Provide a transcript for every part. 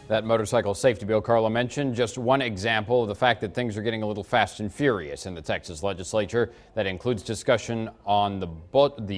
That motorcycle safety bill Carla mentioned, just one example of the fact that things are getting a little fast and furious in the Texas legislature. That includes discussion on the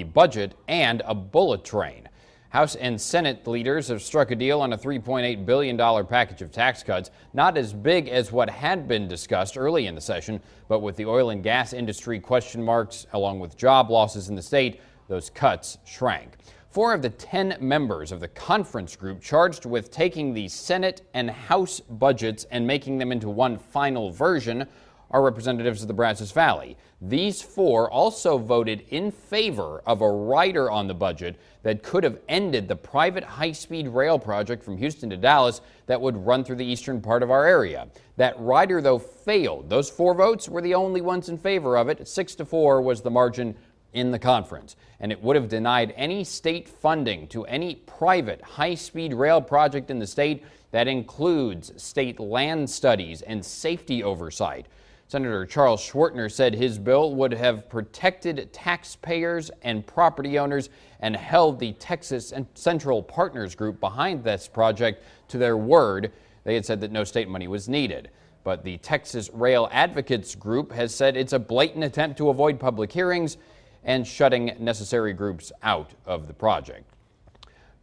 budget and a bullet train. House and Senate leaders have struck a deal on a $3.8 billion package of tax cuts, not as big as what had been discussed early in the session, but with the oil and gas industry question marks, along with job losses in the state, those cuts shrank. 4 of the 10 members of the conference group charged with taking the Senate and House budgets and making them into one final version are representatives of the Brazos Valley. These 4 also voted in favor of a rider on the budget that could have ended the private high-speed rail project from Houston to Dallas that would run through the eastern part of our area. That rider, though, failed. Those 4 votes were the only ones in favor of it. 6-4 was the margin in the conference, and it would have denied any state funding to any private high-speed rail project in the state that includes state land studies and safety oversight. Senator Charles Schwartner said his bill would have protected taxpayers and property owners and held the Texas and Central Partners Group behind this project to their word. They had said that no state money was needed. But the Texas Rail Advocates Group has said it's a blatant attempt to avoid public hearings and shutting necessary groups out of the project.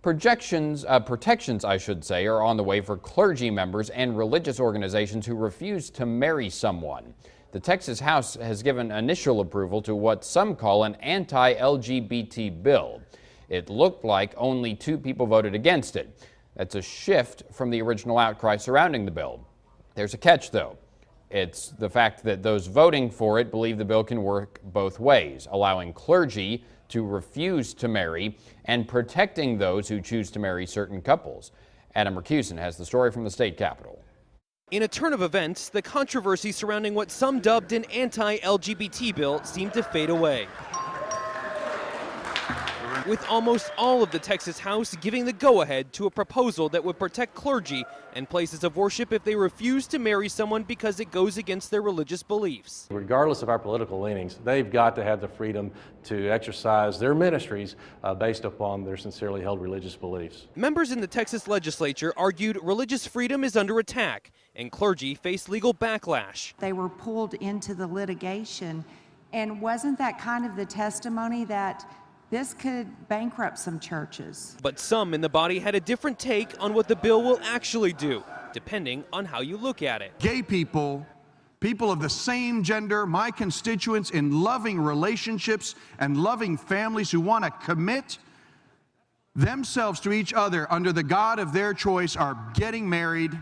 Protections, I should say, are on the way for clergy members and religious organizations who refuse to marry someone. The Texas House has given initial approval to what some call an anti-LGBT bill. It looked like only 2 people voted against it. That's a shift from the original outcry surrounding the bill. There's a catch, though. It's the fact that those voting for it believe the bill can work both ways, allowing clergy to refuse to marry and protecting those who choose to marry certain couples. Adam Mercusen has the story from the state capitol. In a turn of events, the controversy surrounding what some dubbed an anti-LGBT bill seemed to fade away, with almost all of the Texas House giving the go-ahead to a proposal that would protect clergy and places of worship if they refuse to marry someone because it goes against their religious beliefs. Regardless of our political leanings, they've got to have the freedom to exercise their ministries based upon their sincerely held religious beliefs. Members in the Texas legislature argued religious freedom is under attack and clergy face legal backlash. They were pulled into the litigation, and wasn't that kind of the testimony that this could bankrupt some churches? But some in the body had a different take on what the bill will actually do, depending on how you look at it. Gay people, people of the same gender, my constituents in loving relationships and loving families who want to commit themselves to each other under the God of their choice are getting married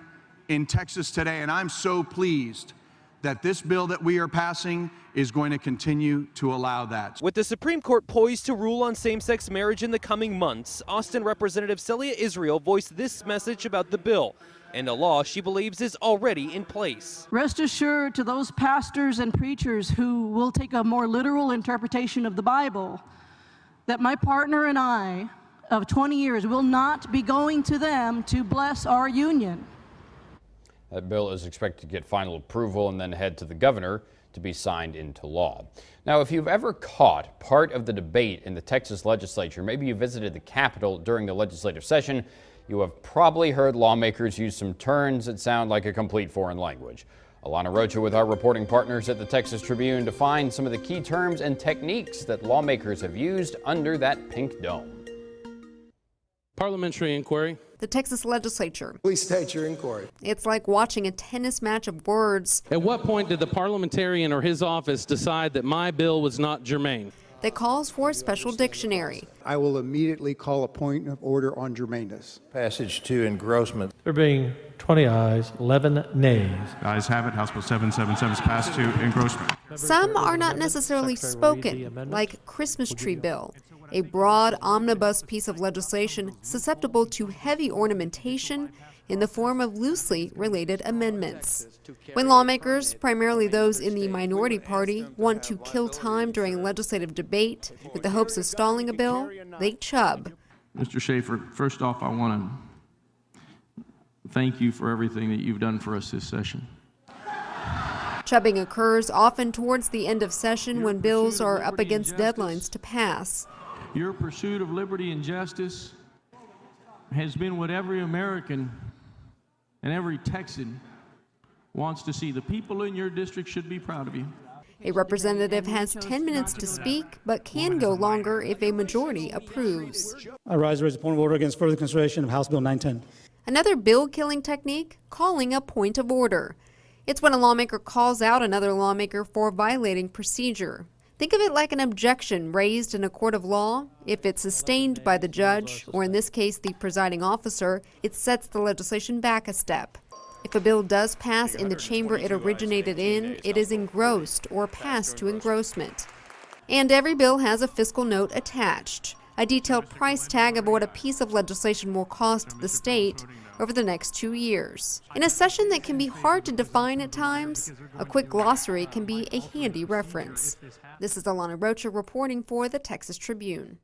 in Texas today. And I'm so pleased that this bill that we are passing is going to continue to allow that. With the Supreme Court poised to rule on same-sex marriage in the coming months, Austin Representative Celia Israel voiced this message about the bill and a law she believes is already in place. Rest assured to those pastors and preachers who will take a more literal interpretation of the Bible that my partner and I of 20 years will not be going to them to bless our union. That bill is expected to get final approval and then head to the governor to be signed into law. Now, if you've ever caught part of the debate in the Texas legislature, maybe you visited the Capitol during the legislative session, you have probably heard lawmakers use some terms that sound like a complete foreign language. Alana Rocha with our reporting partners at the Texas Tribune to find some of the key terms and techniques that lawmakers have used under that pink dome. Parliamentary inquiry. The Texas legislature. Please state your inquiry. It's like watching a tennis match of words. At what point did the parliamentarian or his office decide that my bill was not germane? That calls for a special dictionary. I will immediately call a point of order on germaneness. Passage to engrossment. There being 20 ayes, 11 nays. Ayes have it. House Bill 777 is passed to engrossment. Some are not necessarily spoken, like Christmas tree bill, a broad omnibus piece of legislation susceptible to heavy ornamentation in the form of loosely related amendments. When lawmakers, primarily those in the minority party, want to kill time during legislative debate with the hopes of stalling a bill, they chub. Mr. Schaefer, first off, I want to thank you for everything that you've done for us this session. Chubbing occurs often towards the end of session when bills are up against deadlines to pass. Your pursuit of liberty and justice has been what every American and every Texan wants to see. The people in your district should be proud of you. A representative has 10 minutes to speak, but can go longer if a majority approves. I rise to raise a point of order against further consideration of House Bill 910. Another bill-killing technique, calling a point of order. It's when a lawmaker calls out another lawmaker for violating procedure. Think of it like an objection raised in a court of law. If it's sustained by the judge, or in this case the presiding officer, it sets the legislation back a step. If a bill does pass in the chamber it originated in, it is engrossed or passed to engrossment. And every bill has a fiscal note attached, a detailed price tag of what a piece of legislation will cost the state over the next 2 years. In a session that can be hard to define at times, a quick glossary can be a handy reference. This is Alana Rocha reporting for the Texas Tribune.